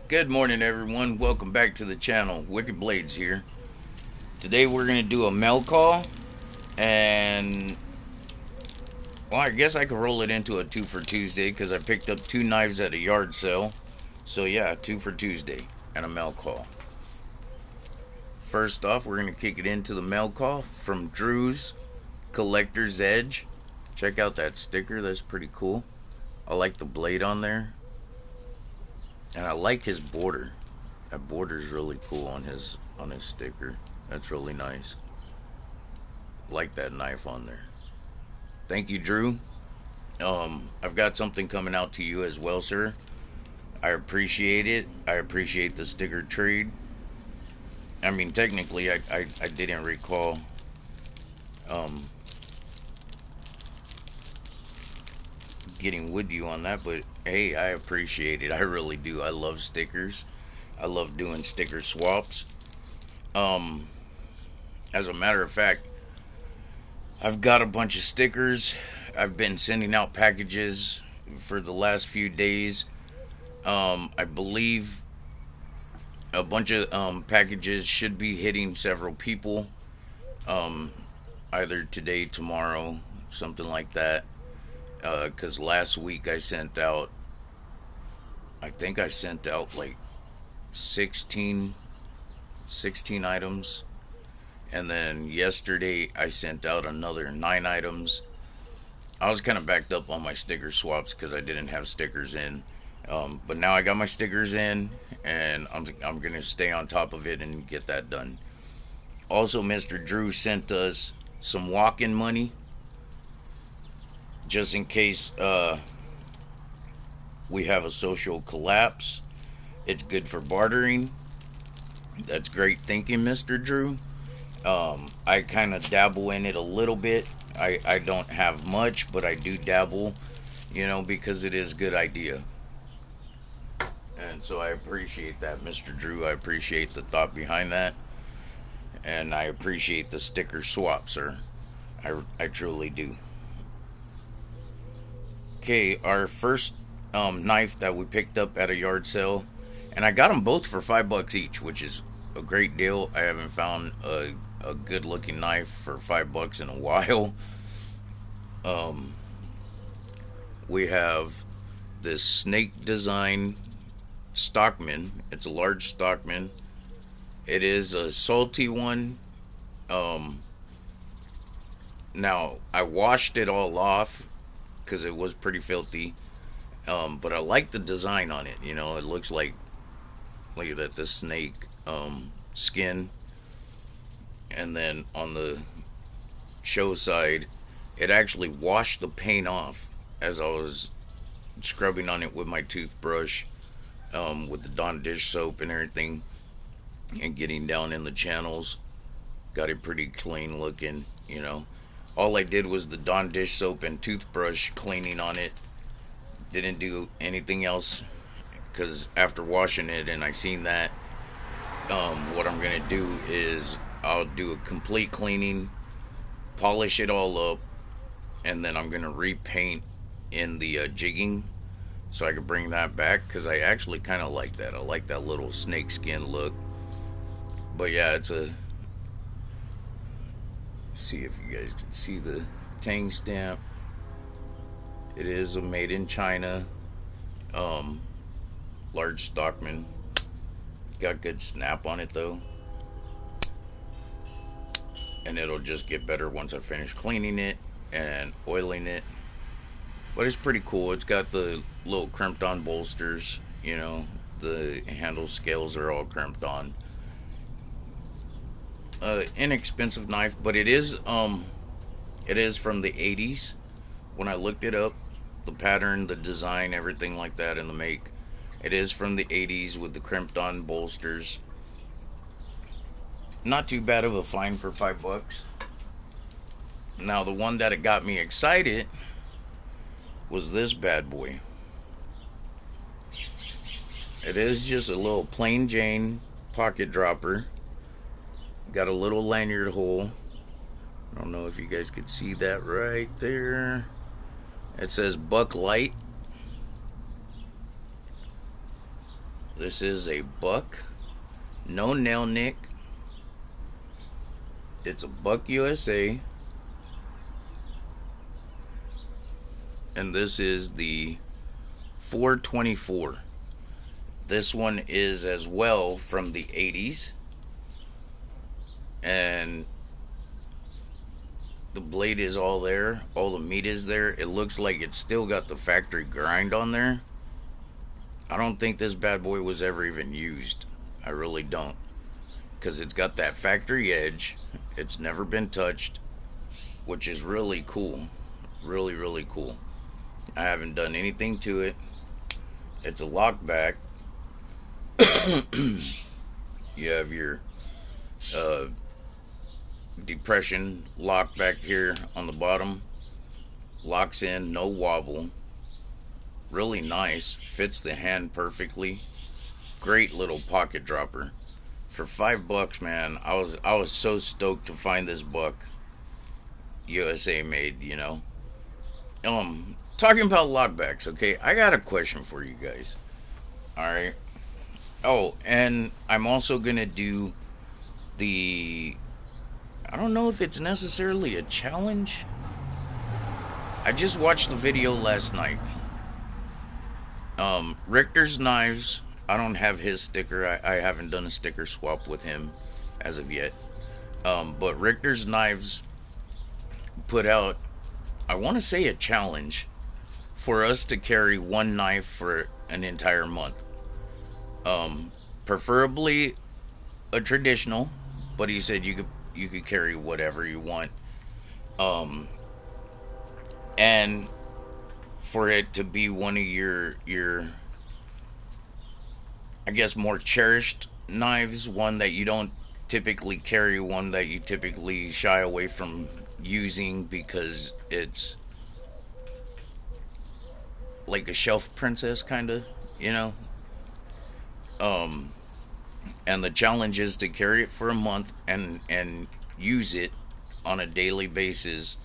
Good morning, everyone. Welcome back to the channel. Wicked Blades here. Today we're going to do a mail call, and well, I guess I could roll it into a 2 for Tuesday because I picked up 2 knives at a yard sale. So yeah, 2 for Tuesday and a mail call. First off, we're going to kick it into the mail call from Drew's Collector's Edge. Check out that sticker. That's pretty cool. I like the blade on there. And I like his border. That border is really cool on his sticker. That's really nice. Like that knife on there. Thank you, Drew. I've got something coming out to you as well, sir. I appreciate it. I appreciate the sticker trade. I mean, technically, I didn't recall getting with you on that, but hey, I appreciate it. I really do. I love stickers. I love doing sticker swaps. Um, as a matter of fact, I've got a bunch of stickers. I've been sending out packages for the last few days. I believe a bunch of packages should be hitting several people. Um, Either today, tomorrow, something like that. Because last week I think I sent out like 16, 16 items. And then yesterday I sent out another 9 items. I was kind of backed up on my sticker swaps because I didn't have stickers in. But now I got my stickers in, and I'm going to stay on top of it and get that done. Also, Mr. Drew sent us some walk in money just in case we have a social collapse. It's good for bartering. That's great thinking, Mr. Drew. I kind of dabble in it a little bit. I don't have much, but I do dabble, because it is a good idea. And so I appreciate that, Mr. Drew. I appreciate the thought behind that. And I appreciate the sticker swap, sir. I truly do. Okay, our first knife that we picked up at a yard sale, and I got them both for $5 each, which is a great deal. I haven't found a good looking knife for $5 in a while. Um, we have this snake design Stockman. It's a large Stockman. It is a salty one. Um, Now I washed it all off because it was pretty filthy. But I like the design on it. It looks like, look at that, the snake skin. And then on the show side, it actually washed the paint off as I was scrubbing on it with my toothbrush, with the Dawn dish soap and everything, and getting down in the channels. Got it pretty clean looking. All I did was the Dawn dish soap and toothbrush cleaning on it. Didn't do anything else because after washing it and I seen that, what I'm gonna do is I'll do a complete cleaning, polish it all up, and then I'm gonna repaint in the jigging so I could bring that back because I actually kind of like that. I like that little snake skin look. But yeah, it's a, see if you guys can see the Tang stamp. It is a made in China, um, large Stockman. Got good snap on it though, and it'll just get better once I finish cleaning it and oiling it. But it's pretty cool. It's got the little crimped on bolsters. The handle scales are all crimped on. Inexpensive knife, but it is from the 80s. When I looked it up, the pattern, the design, everything like that, and the make, it is from the 80s with the crimped on bolsters. Not too bad of a find for $5. Now the one that it got me excited was this bad boy. It is just a little plain Jane pocket dropper. Got a little lanyard hole. I don't know if you guys could see that right there. It says Buck Light. This is a Buck, no nail nick. It's a Buck USA, and this is the 424. This one is as well from the 80s, and the blade is all there, all the meat is there. It looks like it's still got the factory grind on there. I don't think this bad boy was ever even used. I really don't, because it's got that factory edge. It's never been touched, which is really cool. Really, really cool. I haven't done anything to it. It's a lockback. You have your uh, depression lock back here on the bottom. Locks in, no wobble. Really nice. Fits the hand perfectly. Great little pocket dropper. For $5, man, I was so stoked to find this Buck USA made, you know. Talking about lockbacks, okay? I got a question for you guys. Alright. Oh, and I'm also gonna do the, I don't know if it's necessarily a challenge. I just watched the video last night. Richter's Knives. I don't have his sticker. I haven't done a sticker swap with him as of yet. But Richter's Knives put out, I want to say, a challenge for us to carry one knife for an entire month. Preferably a traditional, but he said you could carry whatever you want. And for it to be one of your I guess more cherished knives, one that you don't typically carry, one that you typically shy away from using because it's like a shelf princess kind of, you know. And the challenge is to carry it for a month and use it on a daily basis.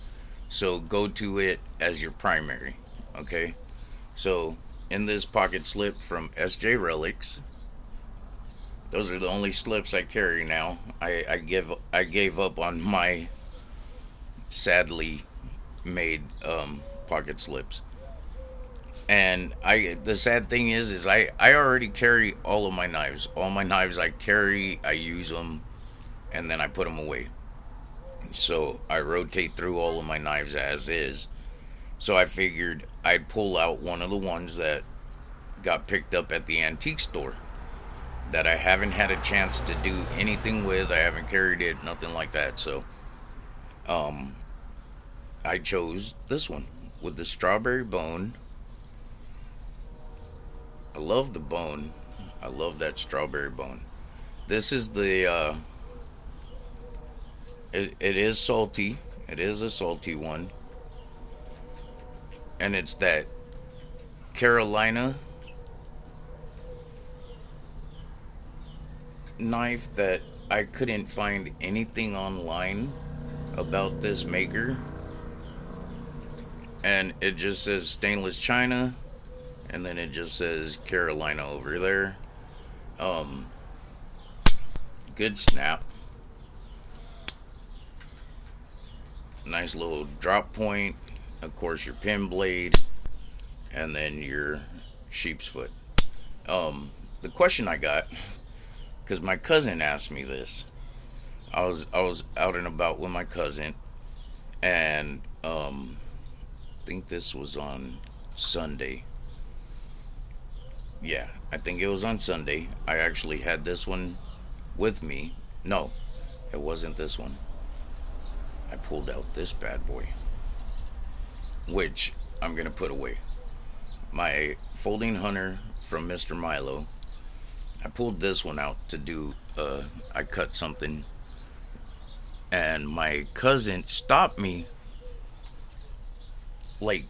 So go to it as your primary, okay? So in this pocket slip from SJ Relics, those are the only slips I carry now. I gave up on my sadly made pocket slips. And the sad thing is I already carry all of my knives. All my knives I carry, I use them, and then I put them away. So I rotate through all of my knives as is. So I figured I'd pull out one of the ones that got picked up at the antique store that I haven't had a chance to do anything with. I haven't carried it, nothing like that. So I chose this one with the strawberry bone. I love the bone. I love that strawberry bone. This is the it is salty. It is a salty one. And it's that Carolina knife that I couldn't find anything online about this maker. And it just says stainless china, and then it just says Carolina over there. Good snap. Nice little drop point. Of course, your pin blade, and then your sheep's foot. The question I got, because my cousin asked me this. I was out and about with my cousin, and I think this was on Sunday. Yeah, I think it was on Sunday. I actually had this one with me. No, it wasn't this one. I pulled out this bad boy, which I'm gonna put away. My folding hunter from Mr. Milo. I pulled this one out to do. I cut something, and my cousin stopped me. Like,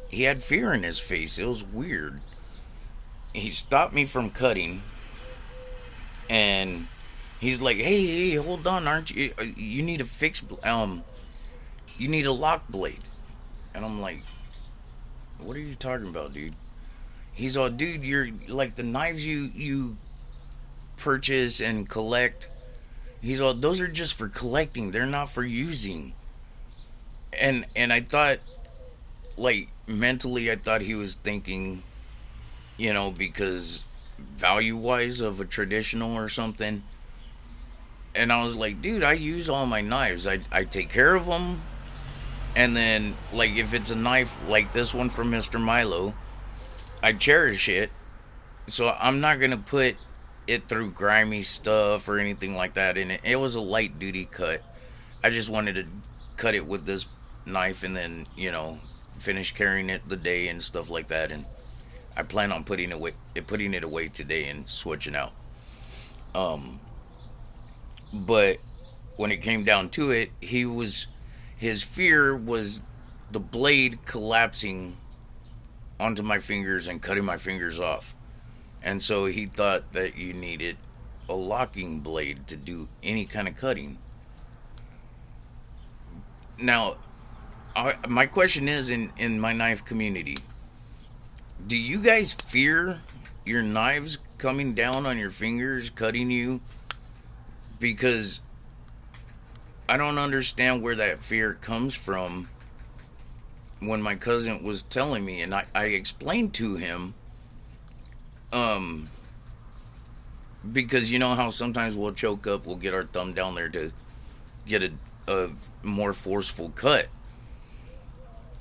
he had fear in his face. It was weird. He stopped me from cutting, and he's like, "Hey, hold on, aren't you? You need a fix. You need a lock blade." And I'm like, "What are you talking about, dude?" He's all, dude, you're like the knives you purchase and collect. He's all, those are just for collecting. They're not for using. And I thought, like, mentally, I thought he was thinking, because value wise of a traditional or something. And I was like, dude, I use all my knives. I take care of them. And then, like, if it's a knife like this one from Mr. Milo, I cherish it. So I'm not going to put it through grimy stuff or anything like that in it. It was a light duty cut. I just wanted to cut it with this knife and then, finish carrying it the day and stuff like that. And I plan on putting it away today and switching out. Um, but when it came down to it, his fear was the blade collapsing onto my fingers and cutting my fingers off. And so he thought that you needed a locking blade to do any kind of cutting. Now, my question is in my knife community, do you guys fear your knives coming down on your fingers, cutting you? Because I don't understand where that fear comes from when my cousin was telling me, and I explained to him, um, because you know how sometimes we'll choke up, we'll get our thumb down there to get a more forceful cut.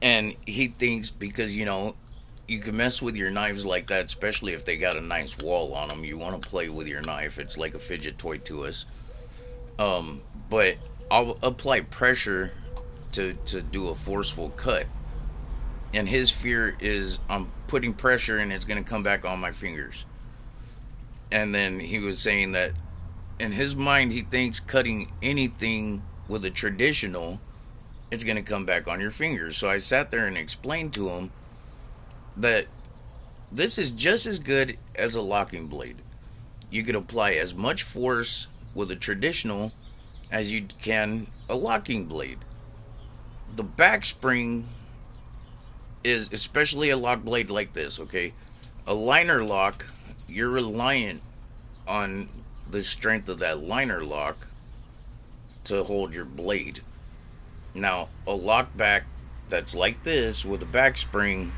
And he thinks because, you can mess with your knives like that, especially if they got a nice wall on them. You want to play with your knife. It's like a fidget toy to us. But I'll apply pressure to do a forceful cut. And his fear is I'm putting pressure and it's going to come back on my fingers. And then he was saying that in his mind, he thinks cutting anything with a traditional, it's going to come back on your fingers. So I sat there and explained to him that this is just as good as a locking blade. You could apply as much force with a traditional as you can a locking blade. The back spring is, especially a lock blade like this, okay? A liner lock, you're reliant on the strength of that liner lock to hold your blade. Now, a lock back that's like this with a back spring,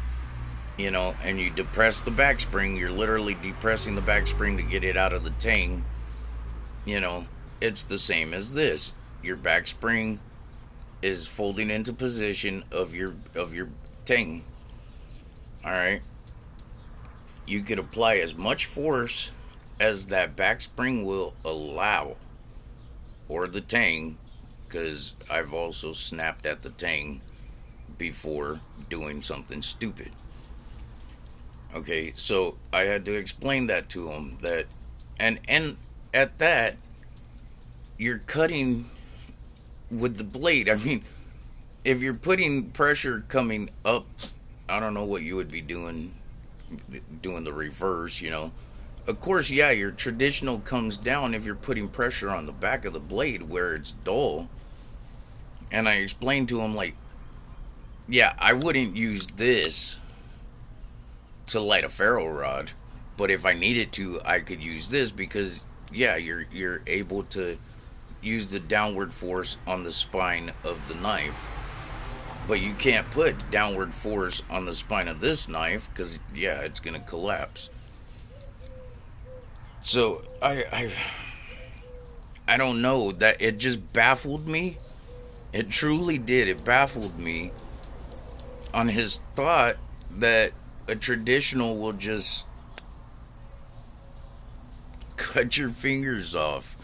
and you depress the back spring, you're literally depressing the back spring to get it out of the tang. It's the same as this. Your back spring is folding into position of your tang. All right. You could apply as much force as that back spring will allow, or the tang, because I've also snapped at the tang before doing something stupid. Okay, so I had to explain that to him that, and at that, you're cutting with the blade. I mean, if you're putting pressure coming up, I don't know what you would be doing the reverse. Of course, yeah, your traditional comes down if you're putting pressure on the back of the blade where it's dull. And I explained to him, like, yeah, I wouldn't use this to light a ferro rod, but if I needed to, I could use this because, yeah, you're able to use the downward force on the spine of the knife. But you can't put downward force on the spine of this knife because, yeah, it's going to collapse. So I don't know, that it just baffled me. It truly did. It baffled me on his thought that a traditional will just cut your fingers off.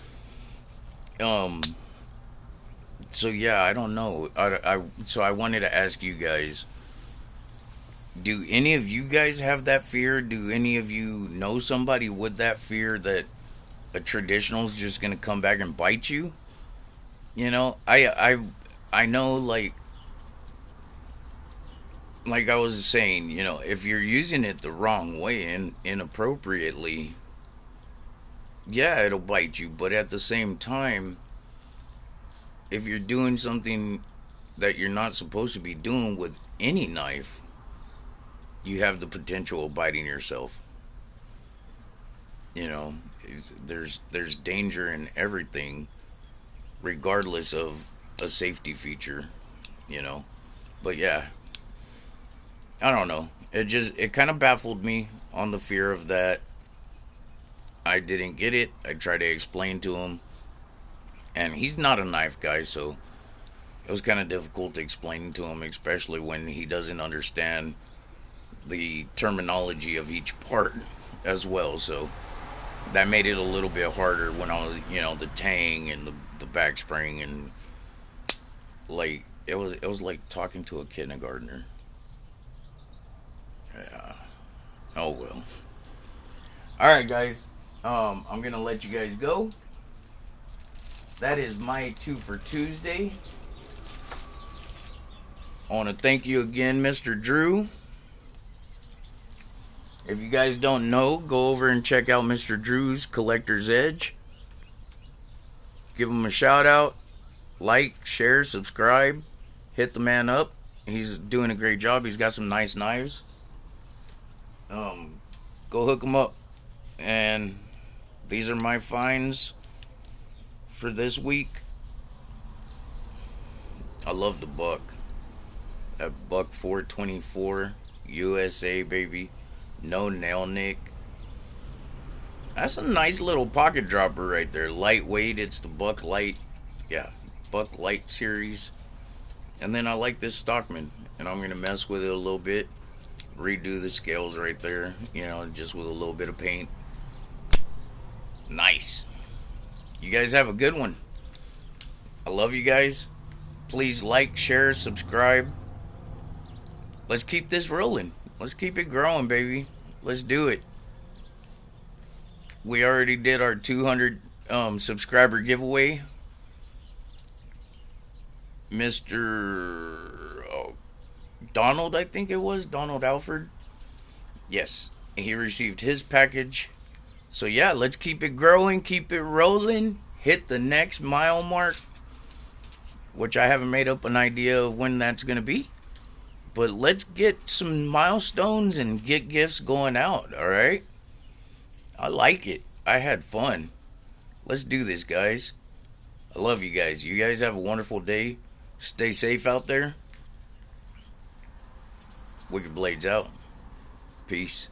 So yeah, I don't know. So I wanted to ask you guys, do any of you guys have that fear? Do any of you know somebody with that fear that a traditional is just going to come back and bite you? I know, like I was saying, if you're using it the wrong way and inappropriately, yeah, it'll bite you. But at the same time, if you're doing something that you're not supposed to be doing with any knife, you have the potential of biting yourself. There's danger in everything, regardless of a safety feature. You know, but yeah, I don't know. It kind of baffled me on the fear of that. I didn't get it. I tried to explain to him, and he's not a knife guy, so it was kind of difficult explaining to him, especially when he doesn't understand the terminology of each part as well. So that made it a little bit harder when I was, the tang and the back spring, and like it was like talking to a kindergartner. Yeah. Oh well. All right, guys. I'm gonna let you guys go. That is my two for Tuesday. I want to thank you again, Mr. Drew. If you guys don't know, go over and check out Mr. Drew's Collector's Edge. Give him a shout out. Like, share, subscribe. Hit the man up. He's doing a great job. He's got some nice knives. Go hook him up. And these are my finds for this week. I love the buck. That buck 424 USA, baby. No nail nick. That's a nice little pocket dropper right there. Lightweight. It's the Buck Light. Yeah, Buck Light series. And then I like this Stockman. And I'm going to mess with it a little bit. Redo the scales right there. Just with a little bit of paint. Nice. You guys have a good one. I love you guys. Please like, share, subscribe. Let's keep this rolling. Let's keep it growing, baby. Let's do it. We already did our 200 subscriber giveaway. Mr. Donald, I think it was. Donald Alford. Yes. He received his package. So yeah, let's keep it growing. Keep it rolling. Hit the next mile mark. Which I haven't made up an idea of when that's going to be. But let's get some milestones and get gifts going out, alright? I like it. I had fun. Let's do this, guys. I love you guys. You guys have a wonderful day. Stay safe out there. Wicked Blades out. Peace.